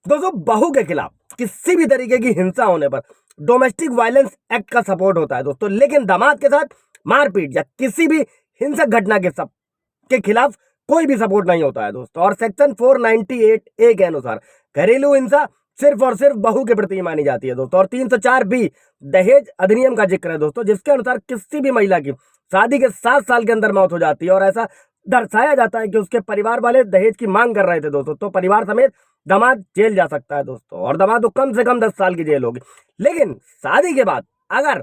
दोस्तों बहू के खिलाफ किसी भी तरीके की हिंसा होने पर डोमेस्टिक वायलेंस एक्ट का सपोर्ट होता है दोस्तों, लेकिन दामाद के साथ मारपीट या किसी भी हिंसक घटना के खिलाफ कोई भी सपोर्ट नहीं होता है दोस्तों। और सेक्शन 498A के अनुसार घरेलू हिंसा सिर्फ और सिर्फ बहू के प्रति मानी जाती है दोस्तों। और 304B दहेज अधिनियम का जिक्र है दोस्तों, जिसके अनुसार किसी भी महिला की शादी के 7 साल के अंदर मौत हो जाती है और ऐसा दर्शाया जाता है कि उसके परिवार वाले दहेज की मांग कर रहे थे दोस्तों, तो परिवार समेत दामाद जेल जा सकता है दोस्तों। और दामाद को कम से कम 10 साल की जेल होगी। लेकिन शादी के बाद अगर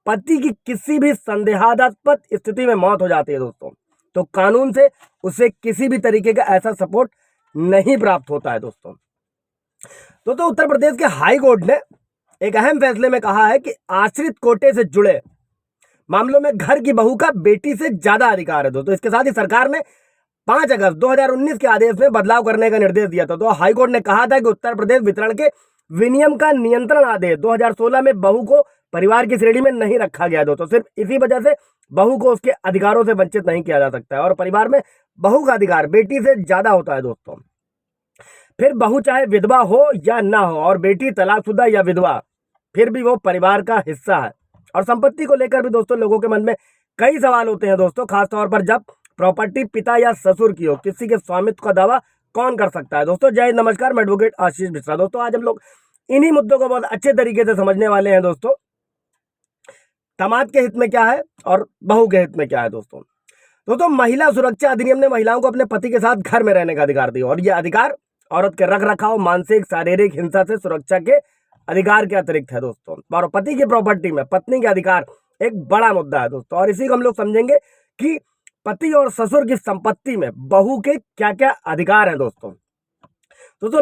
पति की किसी भी संदेहास्पद स्थिति में मौत हो जाती है दोस्तों, तो कानून से उसे किसी भी तरीके का ऐसा सपोर्ट नहीं प्राप्त होता है दोस्तों। तो उत्तर प्रदेश के हाई कोर्ट ने एक अहम फैसले में कहा है कि आश्रित कोटे से जुड़े मामलों में घर की बहू का बेटी से ज्यादा अधिकार है दोस्तों। इसके साथ ही सरकार ने 5 अगस्त 2019 के आदेश में बदलाव करने का निर्देश दिया था। तो हाईकोर्ट ने कहा था कि उत्तर प्रदेश वितरण के विनियम का नियंत्रण आदेश 2016 में बहू को परिवार की श्रेणी में नहीं रखा गया दोस्तों। सिर्फ इसी वजह से बहू को उसके अधिकारों से वंचित नहीं किया जा सकता है और परिवार में बहू का अधिकार बेटी से ज्यादा होता है दोस्तों। फिर बहू चाहे विधवा हो या ना हो और बेटी तलाकशुदा या विधवा, फिर भी वो परिवार का हिस्सा है। और संपत्ति को लेकर भी दोस्तों लोगों के मन में कई सवाल होते हैं दोस्तों, खासतौर पर जब प्रॉपर्टी पिता या ससुर की हो। किसी के स्वामित्व का दावा कौन कर सकता है दोस्तों। जय नमस्कार, मैं एडवोकेट आशीष मिश्रा। दोस्तों आज हम लोग इन्हीं मुद्दों को बहुत अच्छे तरीके से समझने वाले हैं दोस्तों। दामाद के हित में क्या है और बहू के हित में क्या है दोस्तों महिला सुरक्षा अधिनियम ने महिलाओं को अपने पति के साथ घर में रहने का अधिकार दिया और यह अधिकार औरत के रख रखाव, मानसिक शारीरिक हिंसा से सुरक्षा के अधिकार के अतिरिक्त है दोस्तों। और पति की प्रॉपर्टी में पत्नी के अधिकार एक बड़ा मुद्दा है दोस्तों। और इसी को हम लोग समझेंगे कि पति और ससुर की संपत्ति में बहू के क्या क्या अधिकार हैं दोस्तों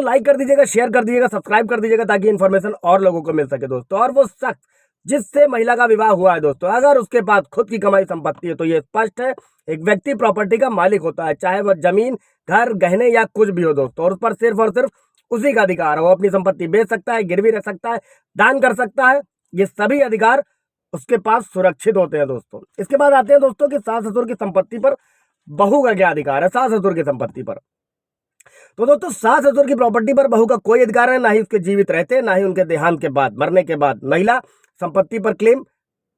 लाइक कर दीजिएगा, शेयर कर दीजिएगा, सब्सक्राइब कर दीजिएगा ताकि इन्फॉर्मेशन और लोगों को मिल सके दोस्तों। और वो शख्स जिससे महिला का विवाह हुआ है दोस्तों, अगर उसके पास खुद की कमाई संपत्ति है तो ये स्पष्ट है एक व्यक्ति प्रॉपर्टी का मालिक होता है, चाहे वह जमीन, घर, गहने या कुछ भी हो दोस्तों। और उस पर सिर्फ और सिर्फ उसी का अधिकार है। वो अपनी संपत्ति बेच सकता है, गिरवी रख सकता है, दान कर सकता है। ये सभी अधिकार उसके पास सुरक्षित होते हैं दोस्तों। इसके बाद आते हैं दोस्तों कि सास ससुर की संपत्ति पर बहू का क्या अधिकार है। सास ससुर की संपत्ति पर तो दोस्तों सास ससुर की प्रॉपर्टी पर बहू का कोई अधिकार है, ना ही उसके जीवित रहते, ना ही उनके देहांत के बाद, मरने के बाद महिला संपत्ति पर क्लेम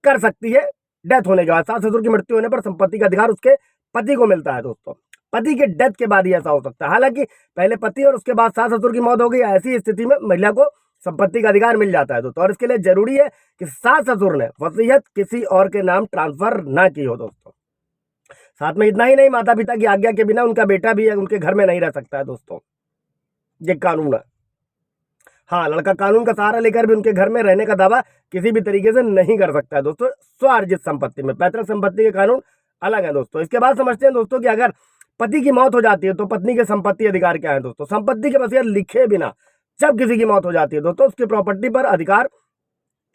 कर सकती है। डेथ होने के बाद सास ससुर की मृत्यु होने पर संपत्ति का अधिकार उसके पति को मिलता है दोस्तों। पति के डेथ के बाद ही ऐसा हो सकता है। हालांकि पहले पति और उसके बाद सास ससुर की मौत हो गई, ऐसी स्थिति में महिला को संपत्ति का अधिकार मिल जाता है दोस्तों। और इसके लिए जरूरी है कि सास ससुर ने वसीयत किसी और के नाम ट्रांसफर ना की हो दोस्तों। साथ में इतना ही नहीं, माता पिता की आज्ञा के बिना उनका बेटा भी उनके घर में नहीं रह सकता है दोस्तों। ये कानून है। हाँ, लड़का कानून का सहारा लेकर भी उनके घर में रहने का दावा किसी भी तरीके से नहीं कर सकता है दोस्तों। स्वार्जित संपत्ति में पैतृक संपत्ति के कानून अलग है दोस्तों। इसके बाद समझते हैं दोस्तों कि अगर पति की मौत हो जाती है तो पत्नी के संपत्ति अधिकार क्या है दोस्तों। संपत्ति के वसीयत लिखे बिना जब किसी की मौत हो जाती है दोस्तों, उसकी प्रॉपर्टी पर अधिकार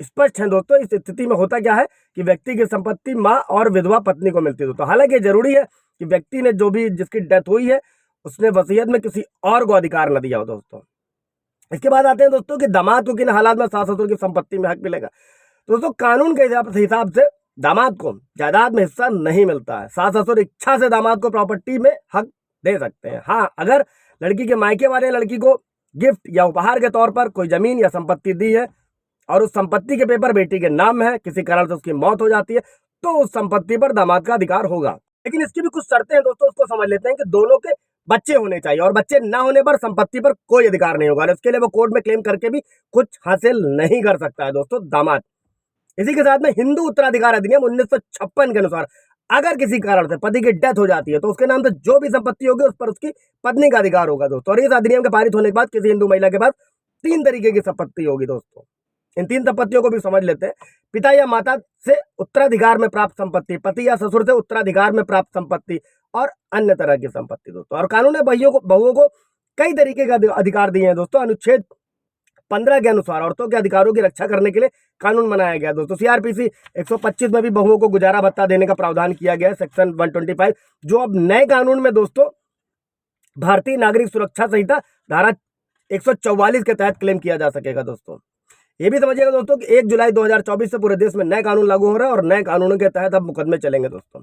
स्पष्ट है दोस्तों। इस स्थिति में होता क्या है कि व्यक्ति की संपत्ति माँ और विधवा पत्नी को मिलती है दोस्तों। हालांकि जरूरी है कि व्यक्ति ने जो भी जिसकी डेथ हुई है उसने वसीयत में किसी और को अधिकार न दिया हो दोस्तों। इसके बाद आते हैं दोस्तों कि दामाद को किन हालात में सास ससुर की संपत्ति में हक मिलेगा। दोस्तों कानून के हिसाब से दामाद को जायदाद में हिस्सा नहीं मिलता है। सास ससुर इच्छा से दामाद को प्रॉपर्टी में हक दे सकते हैं। हाँ, अगर लड़की के मायके वाले लड़की को गिफ्ट या उपहार के तौर पर कोई जमीन या संपत्ति दी है और उस संपत्ति के पेपर बेटी के नाम है, किसी कारण से उसकी मौत हो जाती है, तो उस संपत्ति पर दामाद का अधिकार होगा। लेकिन इसकी भी कुछ शर्तें हैं दोस्तों, उसको समझ लेते हैं कि दोनों के बच्चे होने चाहिए और बच्चे ना होने पर संपत्ति पर कोई अधिकार नहीं होगा। इसके लिए वो कोर्ट में क्लेम करके भी कुछ हासिल नहीं कर सकता है दोस्तों दामाद। इसी के साथ में हिंदू उत्तराधिकार अधिनियम 1956 के अनुसार अगर किसी कारण से पति की डेथ हो जाती है तो उसके नाम से जो भी संपत्ति होगी उस पर उसकी पत्नी का अधिकार होगा दोस्तों। और इस अधिनियम के पारित होने के बाद किसी हिंदू महिला के पास 3 तरीके की संपत्ति होगी दोस्तों। इन 3 संपत्तियों को भी समझ लेते हैं। पिता या माता से उत्तराधिकार में प्राप्त संपत्ति, पति या ससुर से उत्तराधिकार में प्राप्त संपत्ति और अन्य तरह की संपत्ति दोस्तों। और कानून ने बहुओं को कई तरीके का अधिकार दिए हैं दोस्तों। अनुच्छेद 15 के अनुसार औरतों के अधिकारों की रक्षा करने के लिए कानून बनाया गया दोस्तों। सीआरपीसी 125 में भी बहुओं को गुजारा भत्ता देने का प्रावधान किया गया है, सेक्शन 125, जो अब नए कानून में दोस्तों भारतीय नागरिक सुरक्षा संहिता धारा 144 के तहत क्लेम किया जा सकेगा दोस्तों। ये भी समझिएगा दोस्तों कि 1 जुलाई 2024 से पूरे देश में नए कानून लागू हो रहे हैं और नए कानूनों के तहत अब मुकदमे चलेंगे दोस्तों।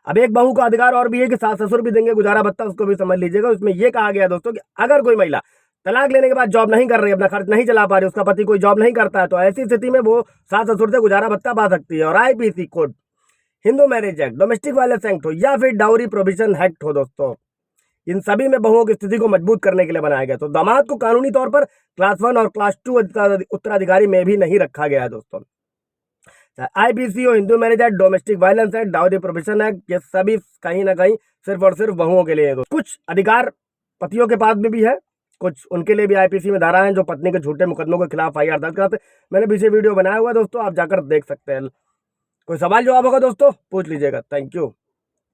अब एक बहू का अधिकार और भी है कि सास ससुर भी देंगे गुजारा भत्ता, उसको भी समझ लीजिएगा। उसमें यह कहा गया दोस्तों कि अगर कोई महिला तलाक लेने के बाद जॉब नहीं कर रही, अपना खर्च नहीं चला पा रही, उसका पति कोई जॉब नहीं करता है, तो ऐसी स्थिति में वो सास ससुर से गुजारा भत्ता पा सकती है। और IPC code, Hindu marriage act, domestic violence act हो या फिर डाउरी प्रोविजन एक्ट हो दोस्तों, इन सभी में बहुओं की स्थिति को मजबूत करने के लिए बनाया गया। तो दामाद को कानूनी तौर पर क्लास 1 और क्लास 2 उत्तराधिकारी में भी नहीं रखा गया है दोस्तों। आईपीसी हो, Hindu marriage act, domestic violence act, dowry provision act, ये सभी कहीं ना कहीं सिर्फ और सिर्फ बहुओं के लिए है। कुछ अधिकार पतियों के पास में भी है, कुछ उनके लिए भी आईपीसी में धारा है जो पत्नी के झूठे मुकदमों के खिलाफ FIR दर्ज कराते। मैंने पीछे वीडियो बनाया हुआ है दोस्तों, आप जाकर देख सकते हैं। कोई सवाल जवाब होगा दोस्तों पूछ लीजिएगा। Thank you.